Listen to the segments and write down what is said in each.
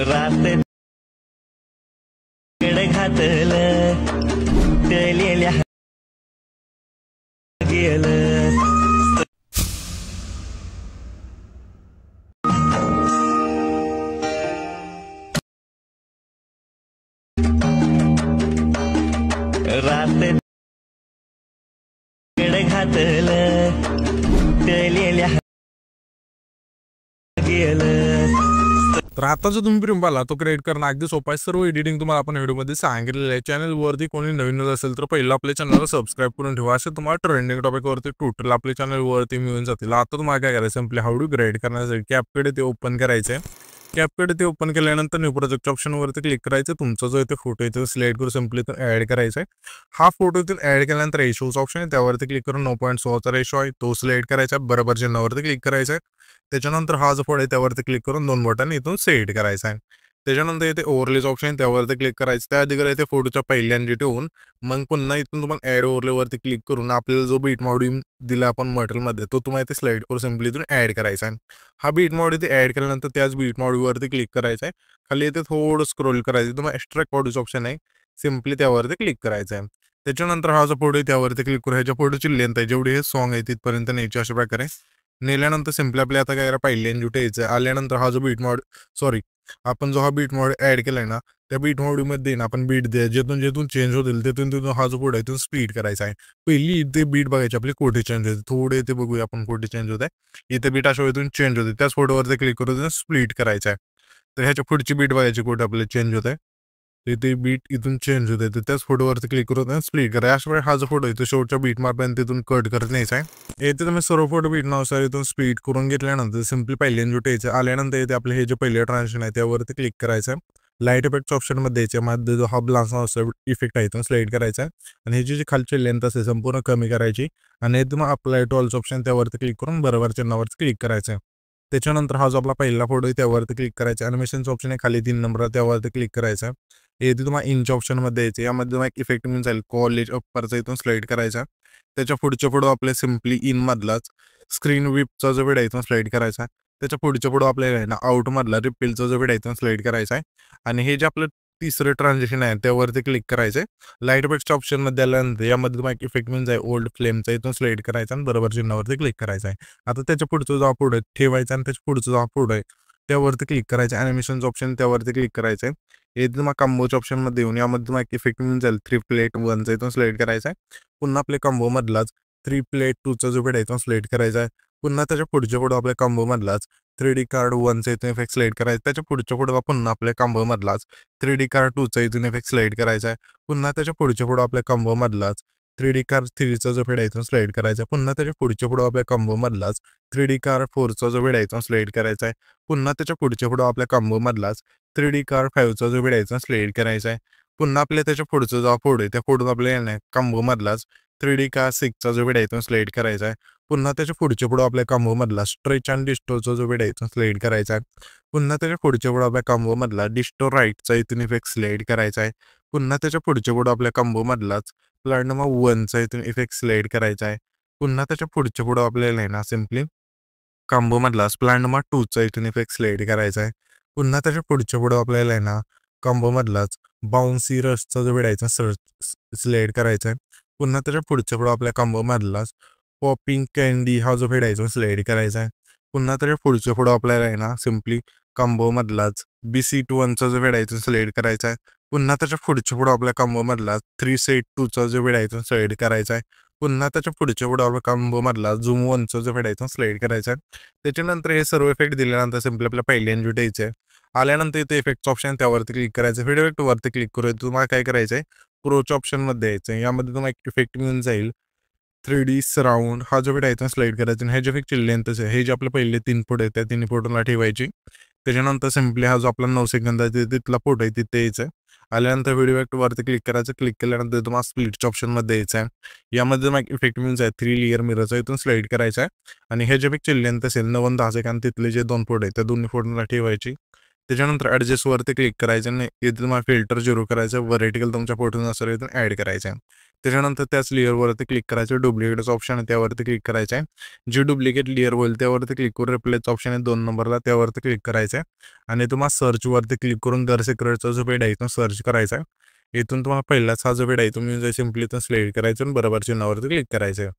रात कडे घातलं तलेल्या गेलं रात कडे घातलं तलेल्या गेलं। तर आता जो तुम्ही प्रीमियम पाहिला तो क्रिएट करणं अगदी सोपं आहे। सर्व एडिटिंग तुम्हाला आपण व्हिडिओमध्ये सांगितलेलं आहे। चॅनलवरती कोणी नवीन असेल तर पहिलं आपल्या चॅनलला सबस्क्राईब करून ठेवा। असं तुम्हाला ट्रेंडिंग टॉपिकवरती टोटल आपल्या चॅनलवरती मिळून जातील। आता तुम्हाला काय करायचं, सिम्पली हाऊ टू क्रिएट करण्यासाठी कॅपकडे ते ओपन करायचं आहे। कॅपकडे ते ओपन केल्यानंतर न्यू प्रोजेक्ट ऑप्शनवरती क्लिक करायचं। तुमचा जो इथे फोटो आहे तो सिलेक्ट करून सिम्पली इथून ॲड करायचा आहे। हा फोटो इथून ॲड केल्यानंतर रेशोचा ऑप्शन आहे त्यावरती क्लिक करून 9.6चा रेशो आहे तो सिलेक्ट करायचा, बरोबर चिन्हावरती क्लिक करायचं आहे। त्याच्यानंतर हा जो फोटो आहे त्यावरती क्लिक करून 2 बटन इथून सेट करायचा आहे। त्याच्यानंतर इथे ओव्हरलेच ऑप्शन आहे त्यावरती क्लिक करायचं। त्या आधी इथे फोटोच्या पहिल्यांदा ठेवून मग पुन्हा इथून तुम्हाला ॲड ओव्हरलेवरती क्लिक करून आपल्याला जो बीट मॉड्यूल दिला आपण मटेरियलमध्ये तो तुम्हाला इथे स्लाइड करून सिम्पली इथून ॲड करायचा आहे। हा बीट मॉड इथे ॲड केल्यानंतर त्याच बीट मॉड्यूलवरती क्लिक करायचं आहे। खाली इथे थोडं स्क्रोल करायचं, तुम्हाला एक्स्ट्रॅक्ट मॉड्यूलचं ऑप्शन आहे सिम्पली त्यावरती क्लिक करायचं आहे। त्याच्यानंतर हा जो फोटो आहे त्यावरती क्लिक करून ह्याच्या फोटोची लेंथ आहे जेवढी हे सॉन्ग आहे तिथपर्यंत न्यायची अशा प्रकारे। नेल्यानंतर सिम्पली आपल्या आता काय पहिल्यांदा ठेवायचं आल्यानंतर हा जो बीट मॉड आपण जो हा बीट मॉड ॲड केलाय ना त्या बीट मॉडमध्ये ना आपण बीट द्या जेथून चेंज होतील तिथून हा जो फोटो आहे तिथून स्पीड करायचा आहे। पहिली इथे बीट बघायची आपली कोठे चेंज होते, थोडे इथे बघूया आपण कोठे चेंज होत आहे। इथे बीट अशा इथून चेंज होते त्याच फोटोवरती क्लिक करून स्प्लिट करायचा आहे। तर ह्याच्या पुढची बीट बघायची कुठे आपल्याला चेंज होत आहे, इथे बीट इथून चेंज होते तर त्याच फोटोवरती क्लिक करून स्प्लिट करा। अशा वेळी हा जो फोटो आहे तो शेवटच्या बीट मार्कपर्यंत तिथून कट करत न्यायचा आहे। इथे तुम्ही सर्व फोटो बीट नावानुसार इथून स्पीड करून घेतल्यानंतर सिम्पली पहिल्यांदा ठेवायचं आल्यानंतर इथे आपले हे जे पहिले ट्रान्झॅक्शन आहे त्यावरती क्लिक करायचं आहे। लाईट इफेक्ट ऑप्शनमध्ये द्यायचे मध्ये जो हा ब्लान्स नावाचा इफेक्ट आहे तो स्लाइड करायचा आहे आणि ह्याची जी खालची लेंथ असेल संपूर्ण कमी करायची आणि एकदम अप्लाय टू ऑल्स ऑप्शन त्यावरती क्लिक करून बरोबर चिन्हावरती क्लिक करायचं आहे। त्याच्यानंतर हा जो आपला पहिला फोटो आहे त्यावरती क्लिक करायचा, ॲनिमेशनचं ऑप्शन आहे खाली 3 नंबर त्यावरती क्लिक करायचा आहे। इथे तुम्हाला इंच्या ऑप्शनमध्ये द्यायचं, यामध्ये तुम्हाला एक इफेक्ट मिळून जाईल कॉलेज अप्परचा इथून स्लाइड करायचा। त्याच्या पुढच्या फोटो आपल्या सिम्पली इन मधलाच स्क्रीन विपचा जो वेळ आहे इथून स्लाइड करायचा। त्याच्या पुढच्या फोटो आपल्याला आहे ना आउट मधला रिपेलचा जो वेळ आहे इथून स्लाइड करायचा आहे आणि हे जे आपलं तिसरं ट्रान्झॅक्शन आहे त्यावरती क्लिक करायचं आहे। लाईट इफेक्टच्या ऑप्शनमध्ये आल्यानंतर यामध्ये तुम्हाला एक इफेक्ट मिळून जाईल ओल्ड फ्लेमचा इथून स्लाइड करायचा आणि बरोबर चिन्हावरती क्लिक करायचा आहे। आता त्याच्या पुढचं जो फोटो आहे ठेवायचा आणि त्याच्या पुढचं जो फोटो आहे त्यावरती क्लिक करायचं, ॲनिमेशनचं ऑप्शन त्यावरती क्लिक करायचं आहे। हे तुम्हाला कॉम्बोच्या ऑप्शनमध्ये येऊन यामध्ये तुम्हाला एक इफेक्ट मिळून जाईल 3 प्लेट 1चा इथून सिलेक्ट करायचा आहे। पुन्हा आपल्या कॉम्बो मधलाच 3 प्लेट 2चा जो वेळ आहे इथून सिलेक्ट करायचा आहे। पुन्हा त्याच्या पुढच्या फोटो आपल्या कॉम्बो मधलाच 3D कार्ड 1चा इथून इफेक्ट सिलेक्ट करायचा, त्याच्या पुढच्या फोटो पुन्हा आपल्या कॉम्बो मधलाच 3D कार्ड 2चा इथून इफेक्ट सिलेक्ट करायचा आहे। पुन्हा त्याच्या पुढच्या फोटो आपल्या कॉम्बो मधलाच 3D कार्ड 3चा जो वेळ आहे इथून सिलेक्ट करायचा आहे। पुन्हा त्याच्या पुढच्या फोटो आपल्या कॉम्बो मधलाच 3D कार्ड 4चा जो वेळ आहे इथून सिलेक्ट करायचा आहे। पुन्हा त्याच्या पुढच्या फोटो आपल्या कॉम्बो मधलाच 3D कार्ड 5चा जो वेळ आहे इथून सिलेक्ट करायचा आहे। पुन्हा आपल्या त्याच्या पुढचा जो फोटो आहे त्या फोटोत आपल्या कॉम्बो मधलाच 3D कार्ड 6चा जो वेळ आहे इथून सिलेक्ट करायचा आहे। पुन्हा त्याच्या पुढच्या फोटो आपल्या कॉम्बो मधला स्ट्रेच अँड डिस्टोरचा जो वेळ आहे इथून सिलेक्ट करायचा आहे। पुन्हा त्याच्या पुढच्या फोटो आपल्या कॉम्बो मधला डिस्टोर राईटचा इथून इफेक्ट सिलेक्ट करायचा आहे। पुन्हा त्याच्या पुढच्या फोटो आपल्या कॉम्बो मधलाच प्लॅन नंबर 1चा इथून इफेक्ट सिलेक्ट करायचा आहे। पुन्हा त्याच्या पुढच्या फोटो आपल्याला आहे ना सिम्पली कॉम्बो मधला प्लॅन नंबर 2चा इथून इफेक्ट सिलेक्ट करायचा आहे। पुन्हा त्याच्या पुढच्या फोटो आपल्याला आहे ना कॉम्बो मधलाच बाउन्सी रसचा जो वेळ आहे सिलेक्ट करायचा आहे। पुन्हा त्याच्या पुढच्या फोटो आपल्या कॉम्बो मधलाच पॉपिंग कॅन्डी हा जो वेळ आहे सिलेक्ट करायचा आहे। पुन्हा त्याच्या पुढच्या फोटो आपल्याला आहे ना सिम्पली कॉम्बो मधलाच BC1चा जो वेळ आहे सिलेक्ट करायचा आहे। पुन्हा त्याच्या पुढच्या फोटो आपल्या कॉम्बो मधला 3 सेट 2चा जो वेळ आहे सिलेक्ट करायचा आहे। पुन्हा त्याच्या पुढच्या फोटो आपल्या कॉम्बो मधला झूम 1चा जो वेळ आहे सिलेक्ट करायचा आहे। त्याच्यानंतर हे सर्व इफेक्ट दिल्यानंतर सिम्पली आपल्या पहिल्यांदा द्यायचं आहे। आल्यानंतर इथे इफेक्टचं ऑप्शन त्यावरती क्लिक करायचं, व्हिडिओ इफेक्ट वरती क्लिक करू तुम्हाला काय करायचं आहे प्रोच्या ऑप्शनमध्ये यायचं आहे। यामध्ये तुम्हाला एक इफेक्ट मिळून जाईल 3D सराउंड हा जो वेळ आहे स्लाइड करायचा आणि ह्याच्या इफेक्टची लेंथच आहे, हे जे आपले पहिले 3 फोटो आहेत त्या 3 फोटोला ठेवायची। त्याच्यानंतर सिम्पली हा जो आपला 9 सेकंदाचा तिथला फोटो आहे तिथे यायचं आहे। आल्यानंतर व्हिडिओ इफेक्ट वरती क्लिक करायचं, क्लिक केल्यानंतर तुम्हाला स्प्लिटच्या ऑप्शनमध्ये यायचं आहे। यामध्ये तुम्हाला इफेक्ट मिळून जाईल 3 लेअर मिररचा इथून स्लाइड करायचा आहे आणि ह्याच्या इफेक्टची लेंथ असेल 9-10 सेकंद तिथले जे 2 फोटो आहेत त्या दोन्ही फोटोला ठेवायची। त्याच्यानंतर ॲडजस्टवरती क्लिक करायचं नाही, इथे तुम्हाला फिल्टर 0 करायचं, व्हर्टिकल तुमच्या फोटो असेल इथून ॲड करायचं आहे. त्याच्यानंतर त्याच लेअरवरती क्लिक करायचं, डुप्लिकेटचं ऑप्शन आहे त्यावरती क्लिक करायचं आहे. जी डुप्लिकेट लेअर होईल त्यावरती क्लिक करून रिप्लेसचं ऑप्शन आहे 2 नंबरला त्यावरती क्लिक करायचं आहे. आणि तुम्हाला सर्चवरती क्लिक करून दर सिक्रेटचा जो पेड आहे इथून सर्च करायचा आहे. इथून तुम्हाला पहिलाच हा जो पेड आहे तुम्ही सिम्पली इथून सिलेक्ट करायचं आणि बरोबर चिन्हावरती क्लिक करायचं आहे.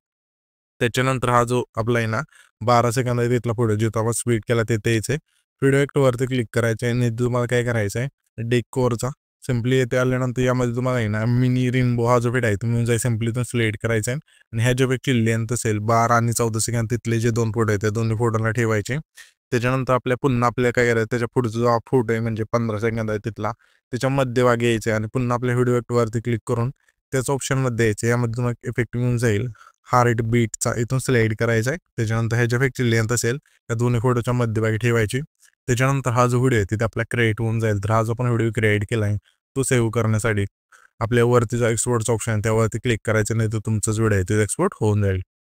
त्याच्यानंतर हा जो आपला आहे ना 12 सेकंद आहे तिथला पुढे जिथं आपण स्पीड केला तिथे यायचं व्हिडिओ ॲक्टवरती क्लिक करायचं आहे आणि तुम्हाला काय करायचं आहे डेकोरचा सिम्पली येथे आल्यानंतर यामध्ये तुम्हाला आहे ना मिनी रेनबो हा जो पेड आहे तुम्ही जाय सिम्पली इथून सिलेक्ट करायचा आहे आणि ह्या जो पेडची लेंथ असेल 12 आणि 14 सेकंद तिथले जे 2 फोटो आहेत त्या दोन्ही फोटोला ठेवायचे. त्याच्यानंतर पुन्हा आपल्या काय करायचं त्याच्या पुढचा जो फोटो आहे म्हणजे 15 सेकंद आहे तिथला त्याच्या मध्यभागी यायचे आणि पुन्हा आपल्या व्हिडिओ ॲक्टवरती क्लिक करून त्याच ऑप्शनमध्ये यायचे. यामध्ये तुम्हाला इफेक्ट मिळून जाईल हार्ट बीटचा इथून सिलेक्ट करायचा आहे. त्याच्यानंतर ह्याच्या इफेक्टची लेंथ असेल त्या दोन्ही फोटोच्या मध्यभागी ठेवायची. त्याच्यानंतर हा जो व्हिडिओ आहे तिथे आपला क्रिएट होऊन जाईल. तर हा जो आपण व्हिडिओ क्रिएट केला आहे तो सेव्ह करण्यासाठी आपल्या वरती जो एक्सपोर्टचा ऑप्शन आहे त्यावरती क्लिक करायचं नाही तर तुमचाच व्हिडिओ आहे तो एक्सपोर्ट होऊन जाईल.